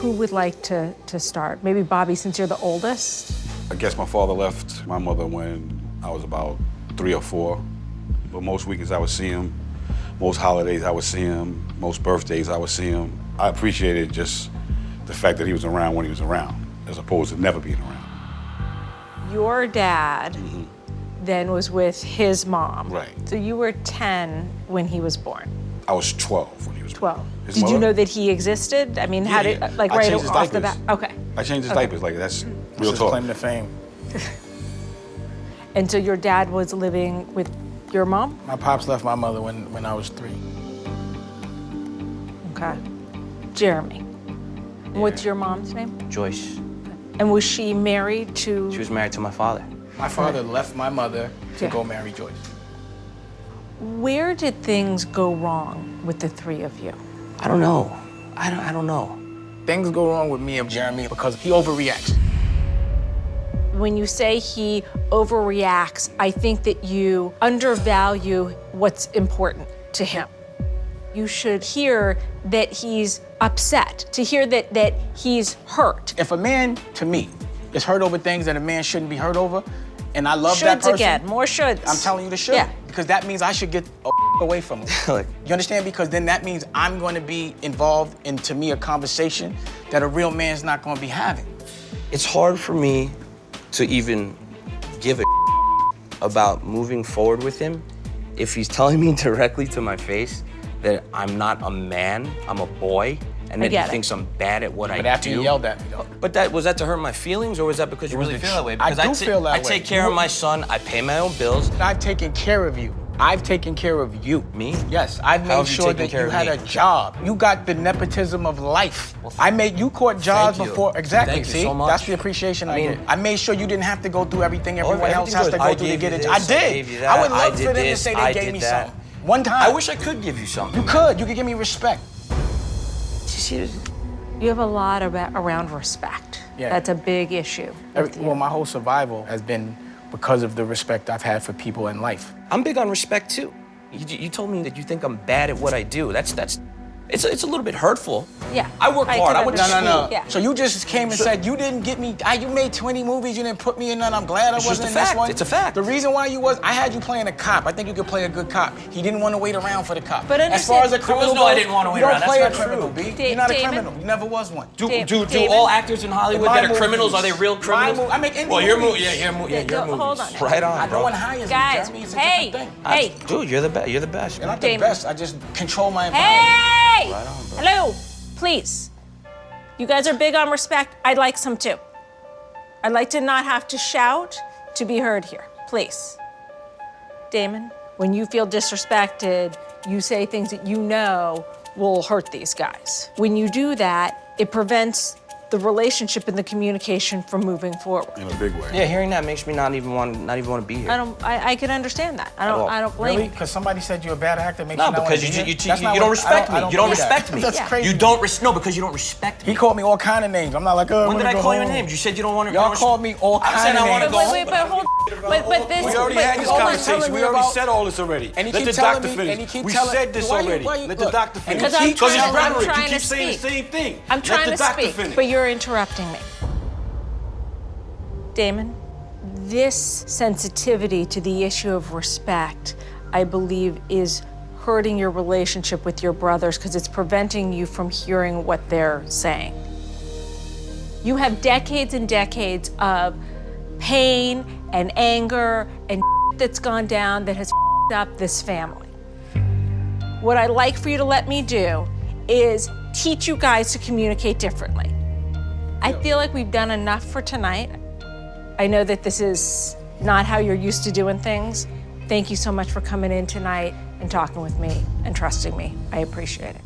Who would like to start? Maybe Bobby, since you're the oldest. I guess my father left my mother when I was about 3 or 4. But most weekends I would see him. Most holidays I would see him. Most birthdays I would see him. I appreciated just the fact that he was around when he was around, as opposed to never being around. Your dad then was with his mom. Right. So you were 10 when he was born. I was 12 when he was 12. born. His Did you mother? know that he existed? I mean, how did, like, I right changed his off the bat? diapers. Okay. I changed his diapers, like, that's real This is talk. claim to fame. And so your dad was living with your mom? My pops left my mother when I was 3. Okay. Jeremy. What's your mom's name? Joyce. And was she married to? She was married to my father. My father left my mother to Yeah. go marry Joyce. Where did things go wrong with the 3 of you? I don't know. I don't know. Things go wrong with me and Jeremy because he overreacts. When you say he overreacts, I think that you undervalue what's important to him. You should hear that he's upset, to hear that he's hurt. If a man, to me, is hurt over things that a man shouldn't be hurt over, and I love that Shoulds person. again, more shoulds. I'm telling you the should. Yeah. Because that means I should get away from him. Like- You understand? Because then that means I'm going to be involved in, to me, a conversation that a real man's not going to be having. It's hard for me to even give a about moving forward with him if he's telling me directly to my face that I'm not a man, I'm a boy, and that he get it. thinks I'm bad at what I do. But after you yelled at me, though. But was that to hurt my feelings, or was that because you was really the feel that way? I Because do feel that I way. take care of my son, I pay my own bills. I've taken care of you. I've taken care of you. Me? Yes, I've How made have you sure taken that care you of had me? a job. You got the nepotism of life. Well, I made you caught jobs thank you. before. Exactly. Thank you See, so much. that's the appreciation I I mean- did. I made sure you didn't have to go through everything everyone else everything's has to good. go I through to gave get you it. this, I I did. gave you I that, would I love did for them to this, say I they gave did me that. something. One time. I wish I could give you something. You could. You could give me respect. You have a lot around respect. Yeah. That's a big issue. with you. Well, my whole survival has been because of the respect I've had for people in life. I'm big on respect too. You told me that you think I'm bad at what I do. It's a little bit hurtful. Yeah. I work hard. I went to No, school. no, no. Yeah. So you just came and said you didn't get me. You made 20 movies. You didn't put me in none. I'm glad I It's just wasn't a in this fact. one. It's a fact. The reason why I had you playing a cop. I think you could play a good cop. He didn't want to wait around for the cop. But as far as a understand- criminal No, I goes, didn't want to wait you don't around. play That's a not criminal, true. B. You're not a Damon? criminal. You never was one. Do David? all actors in Hollywood In my that are criminals, movies. are they real criminals? I make indie well, your movies. your movies. Hold on. Right on, No bro. one hires Guys, me, Jeremy. It's a hey, different thing. hey, Dude, you're the best. You're the best. You're man. not the Damon. best. I just control my environment. hey! Right on, bro. Hello, please. You guys are big on respect. I'd like some too. I'd like to not have to shout to be heard here, please. Damon, when you feel disrespected, you say things that you know will hurt these guys. When you do that, it prevents the relationship and the communication from moving forward. In a big way. Yeah, hearing that makes me not even want to be here. I can understand that. all. I don't blame Really? you. Because somebody said you're a bad actor makes No, you not because wanna be here? you That's not don't what- respect I me. don't You don't believe that. respect me. That's Yeah. crazy. You don't no, because you don't respect me. He called me all kind of names. I'm not like, oh, When did I go call you home. names? You said you don't want to. Y'all called me all I'm kind saying of I want to names. go Wait, home. but hold. But this. We already but had this hold on. conversation. telling We me already about- said all this already. And he Let keep the telling doctor me- finish. and he keep We telling- said this why you- already. why you- Let the look, doctor finish. Because I'm Because trying- it's I'm rhetoric. trying You to keep saying the speak. same thing. I'm Let trying the to doctor speak, finish. but you're interrupting me. Damon, this sensitivity to the issue of respect, I believe, is hurting your relationship with your brothers because it's preventing you from hearing what they're saying. You have decades and decades of pain and anger and that's gone down that has up this family. What I'd like for you to let me do is teach you guys to communicate differently. I feel like we've done enough for tonight. I know that this is not how you're used to doing things. Thank you so much for coming in tonight and talking with me and trusting me. I appreciate it.